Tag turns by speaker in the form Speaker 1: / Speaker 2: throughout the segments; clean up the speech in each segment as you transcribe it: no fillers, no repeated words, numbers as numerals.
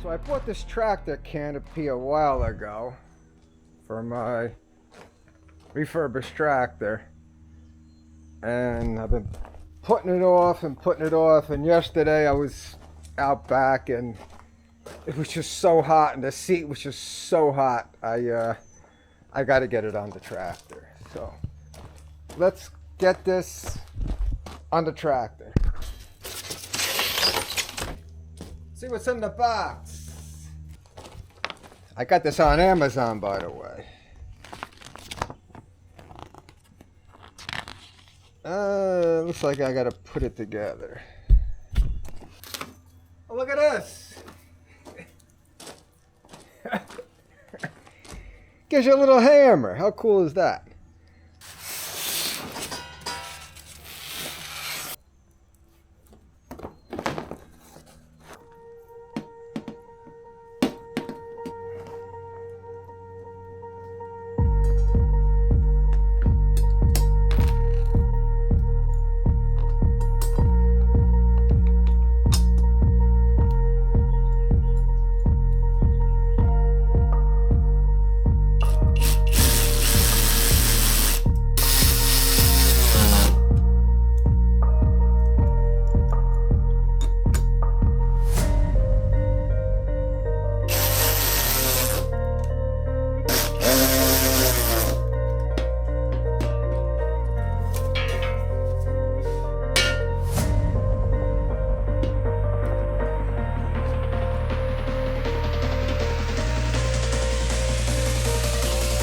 Speaker 1: So I bought this tractor Canopy a while ago for my refurbished tractor, and I've been putting it off and yesterday I was out back and it was just so hot and the seat was just so hot. I got to get it on the tractor. So let's get this on the tractor. See what's in the box. I got this on Amazon, by the way. Looks like I gotta put it together. Oh, look at this. Gives you a little hammer. How cool is that?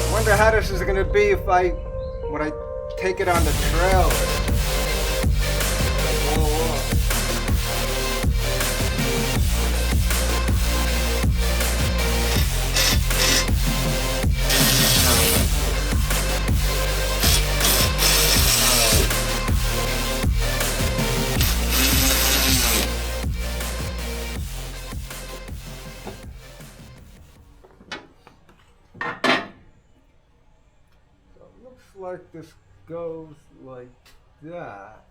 Speaker 1: I wonder how this is going to be when I take it on the trailer. Like this goes like that.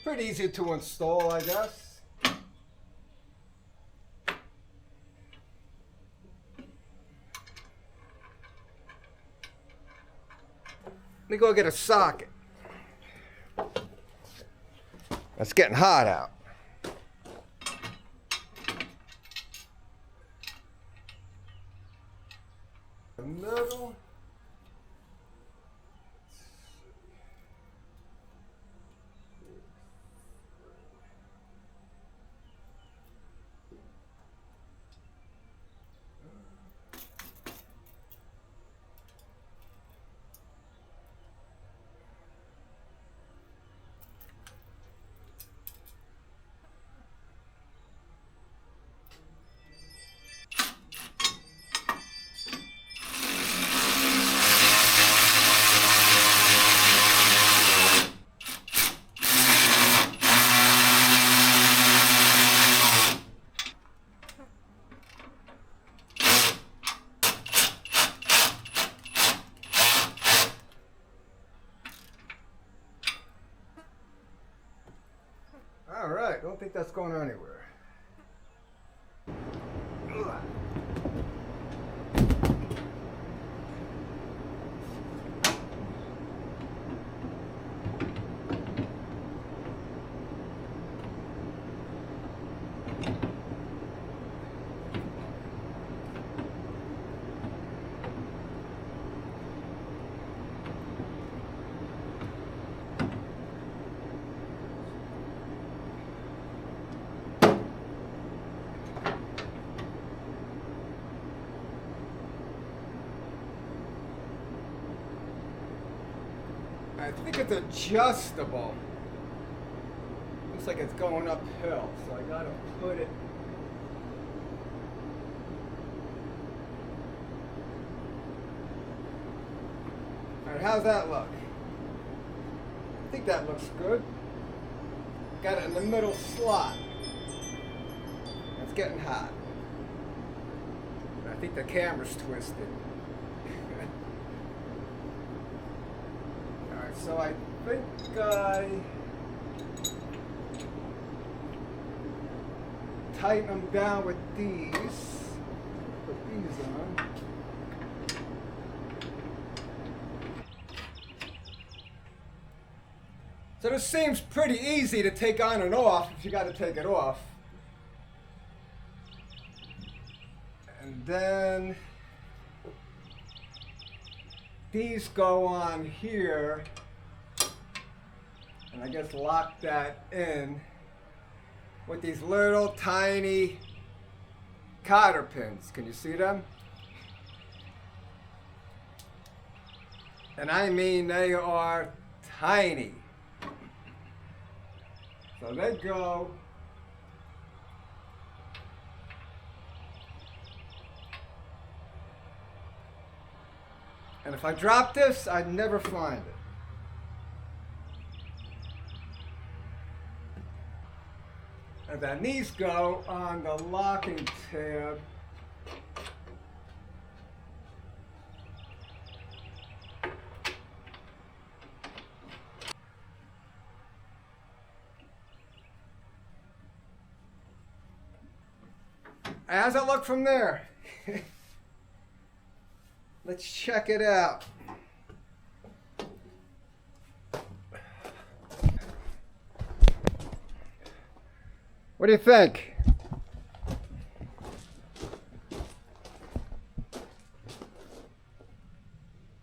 Speaker 1: Pretty easy to install, I guess. Let me go get a socket. It's getting hot out. The middle. All right, don't think that's going anywhere. I think it's adjustable. Looks like it's going uphill, so I gotta put it Alright, how's that look? I think that looks good. Got it in the middle slot. It's getting hot. I think the camera's twisted. Alright, so I think I tighten them down with these. Put these on. So this seems pretty easy to take on and off if you got to take it off. And then these go on here, and I guess lock that in with these little tiny cotter pins. Can you see them? And I mean they are tiny. So they go and if I drop this, I'd never find it. And then these go on the locking tab. How's it look from there? Let's check it out. What do you think?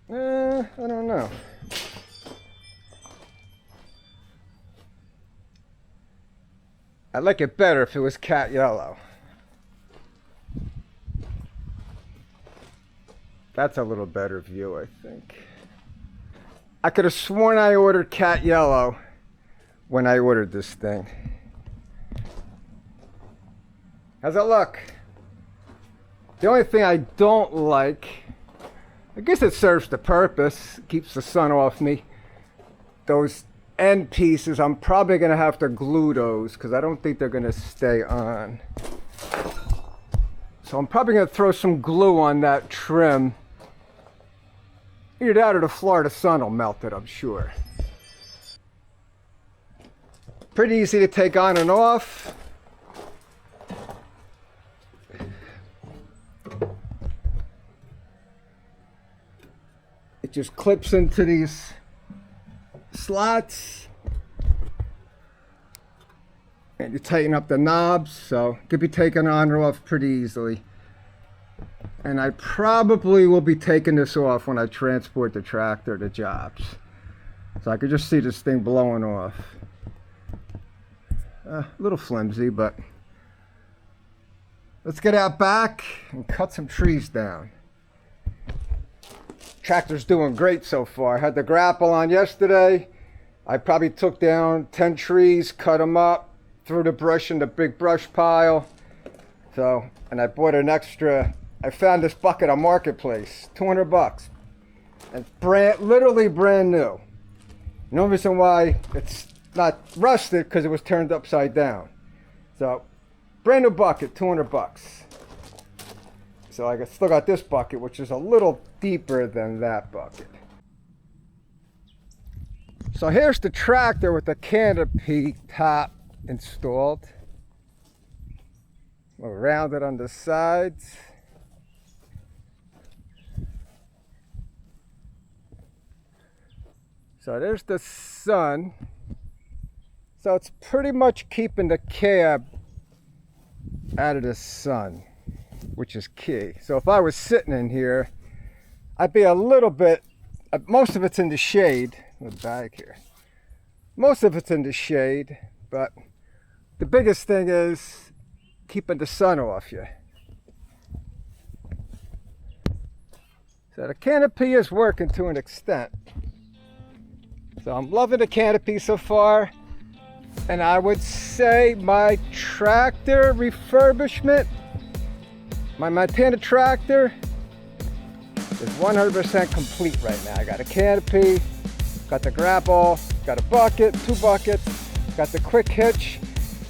Speaker 1: I don't know. I'd like it better if it was cat yellow. That's a little better view, I think. I could have sworn I ordered cat yellow when I ordered this thing. How's it look? The only thing I don't like, I guess it serves the purpose, keeps the sun off me. Those end pieces, I'm probably gonna have to glue those because I don't think they're gonna stay on. So I'm probably gonna throw some glue on that trim. Either that or the Florida sun will melt it, I'm sure. Pretty easy to take on and off. It just clips into these slots. And you tighten up the knobs, so it could be taken on or off pretty easily. And I probably will be taking this off when I transport the tractor to jobs. So I could just see this thing blowing off. A little flimsy, but let's get out back and cut some trees down. Tractor's doing great so far. I had the grapple on yesterday. I probably took down 10 trees, cut them up, threw the brush in the big brush pile. So, and I bought an extra, I found this bucket on Marketplace, 200 bucks. And literally brand new. No reason why it's not rusted, because it was turned upside down. So, brand new bucket, 200 bucks. So I still got this bucket, which is a little deeper than that bucket. So here's the tractor with the Canopy top installed. We'll round it on the sides. So there's the sun. So it's pretty much keeping the cab out of the sun, which is key. So if I was sitting in here, I'd be a little bit, most of it's in the shade. The bag here. Most of it's in the shade, but the biggest thing is keeping the sun off you. So the Canopy is working to an extent. So I'm loving the Canopy so far. And I would say my tractor refurbishment, my Montana tractor, is 100% complete right now. I got a canopy, got the grapple, got a bucket, 2 buckets, got the quick hitch,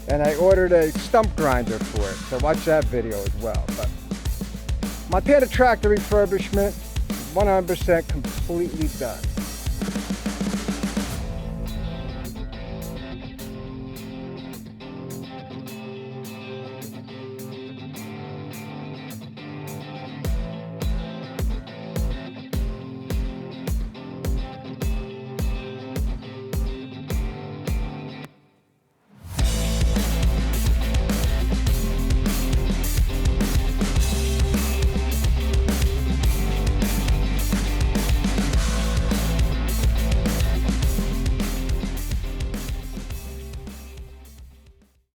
Speaker 1: and I ordered a stump grinder for it. So watch that video as well. But Montana tractor refurbishment, 100% completely done.